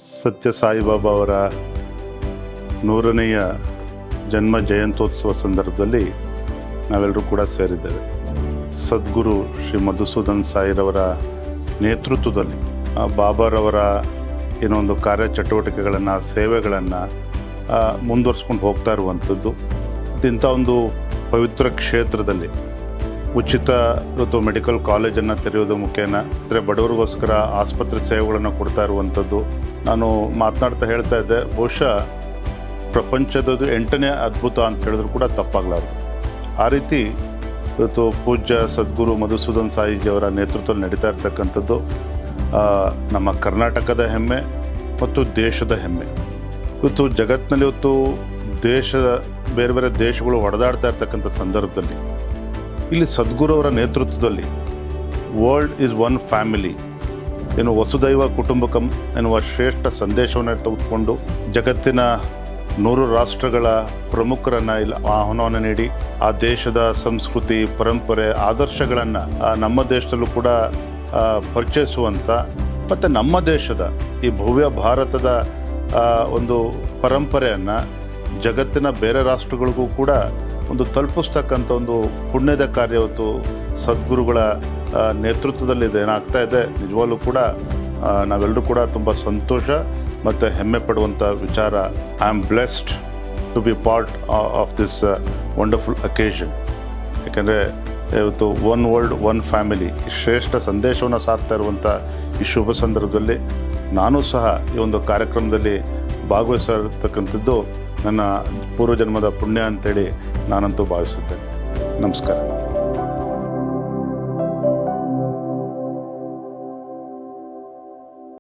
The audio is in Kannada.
ಸತ್ಯ ಸಾಯಿಬಾಬಾ ಅವರ 100ನೆಯ ಜನ್ಮ ಜಯಂತ್ಯೋತ್ಸವ ಸಂದರ್ಭದಲ್ಲಿ ನಾವೆಲ್ಲರೂ ಕೂಡ ಸೇರಿದ್ದೇವೆ. ಸದ್ಗುರು ಶ್ರೀ ಮಧುಸೂದನ್ ಸಾಯಿರವರ ನೇತೃತ್ವದಲ್ಲಿ ಬಾಬಾರವರ ಏನೋ ಒಂದು ಕಾರ್ಯಚಟುವಟಿಕೆಗಳನ್ನು, ಸೇವೆಗಳನ್ನು ಮುಂದುವರಿಸ್ಕೊಂಡು ಹೋಗ್ತಾ ಇರುವಂಥದ್ದು. ಇಂಥ ಒಂದು ಪವಿತ್ರ ಕ್ಷೇತ್ರದಲ್ಲಿ ಉಚಿತ ಇವತ್ತು ಮೆಡಿಕಲ್ ಕಾಲೇಜನ್ನು ತೆರೆಯೋದು ಮುಖೇನ ಅಂದರೆ ಬಡವರಿಗೋಸ್ಕರ ಆಸ್ಪತ್ರೆ ಸೇವೆಗಳನ್ನು ಕೊಡ್ತಾ ಇರುವಂಥದ್ದು. ನಾನು ಮಾತನಾಡ್ತಾ ಹೇಳ್ತಾ ಇದ್ದೆ, ಬಹುಶಃ ಪ್ರಪಂಚದದು 8ನೇ ಅದ್ಭುತ ಅಂತ ಹೇಳಿದ್ರು ಕೂಡ ತಪ್ಪಾಗಲಾರದು. ಆ ರೀತಿ ಇವತ್ತು ಪೂಜ್ಯ ಸದ್ಗುರು ಮಧುಸೂದನ್ ಸಾಯಿಜಿಯವರ ನೇತೃತ್ವದಲ್ಲಿ ನಡೀತಾ ಇರ್ತಕ್ಕಂಥದ್ದು ನಮ್ಮ ಕರ್ನಾಟಕದ ಹೆಮ್ಮೆ ಮತ್ತು ದೇಶದ ಹೆಮ್ಮೆ. ಇವತ್ತು ಜಗತ್ತಿನಲ್ಲಿ ಬೇರೆ ಬೇರೆ ದೇಶಗಳು ಹೊಡೆದಾಡ್ತಾ ಇರ್ತಕ್ಕಂಥ ಸಂದರ್ಭದಲ್ಲಿ ಇಲ್ಲಿ ಸದ್ಗುರುವರ ನೇತೃತ್ವದಲ್ಲಿ ವರ್ಲ್ಡ್ ಈಸ್ ಒನ್ ಫ್ಯಾಮಿಲಿ ಏನು ವಸುದೈವ ಕುಟುಂಬಕಂ ಎನ್ನುವ ಶ್ರೇಷ್ಠ ಸಂದೇಶವನ್ನು ತೆಗೆದುಕೊಂಡು ಜಗತ್ತಿನ 100 ರಾಷ್ಟ್ರಗಳ ಪ್ರಮುಖರನ್ನು ಇಲ್ಲಿ ಆಹ್ವಾನವನ್ನು ನೀಡಿ ಆ ದೇಶದ ಸಂಸ್ಕೃತಿ, ಪರಂಪರೆ, ಆದರ್ಶಗಳನ್ನು ನಮ್ಮ ದೇಶದಲ್ಲೂ ಕೂಡ ಪರಿಚಯಿಸುವಂಥ ಮತ್ತು ನಮ್ಮ ದೇಶದ ಈ ಭವ್ಯ ಭಾರತದ ಒಂದು ಪರಂಪರೆಯನ್ನು ಜಗತ್ತಿನ ಬೇರೆ ರಾಷ್ಟ್ರಗಳಿಗೂ ಕೂಡ ಒಂದು ತಲುಪಿಸ್ತಕ್ಕಂಥ ಒಂದು ಪುಣ್ಯದ ಕಾರ್ಯ ಇವತ್ತು ಸದ್ಗುರುಗಳ ನೇತೃತ್ವದಲ್ಲಿ ಏನಾಗ್ತಾ ಇದೆ. ನಿಜವಾಗ್ಲೂ ಕೂಡ ನಾವೆಲ್ಲರೂ ಕೂಡ ತುಂಬ ಸಂತೋಷ ಮತ್ತು ಹೆಮ್ಮೆ ಪಡುವಂಥ ವಿಚಾರ. I am blessed to be part of this wonderful occasion. ಯಾಕೆಂದರೆ ಇವತ್ತು ಒನ್ ವರ್ಲ್ಡ್ ಒನ್ ಫ್ಯಾಮಿಲಿ ಶ್ರೇಷ್ಠ ಸಂದೇಶವನ್ನು ಸಾರ್ತಾ ಇರುವಂಥ ಈ ಶುಭ ಸಂದರ್ಭದಲ್ಲಿ ನಾನು ಸಹ ಈ ಒಂದು ಕಾರ್ಯಕ್ರಮದಲ್ಲಿ ಭಾಗವಹಿಸಿರ್ತಕ್ಕಂಥದ್ದು ನನ್ನ ಪೂರ್ವಜನ್ಮದ ಪುಣ್ಯ ಅಂತೇಳಿ ನಾನಂತೂ ಭಾವಿಸುತ್ತೇನೆ. ನಮಸ್ಕಾರ.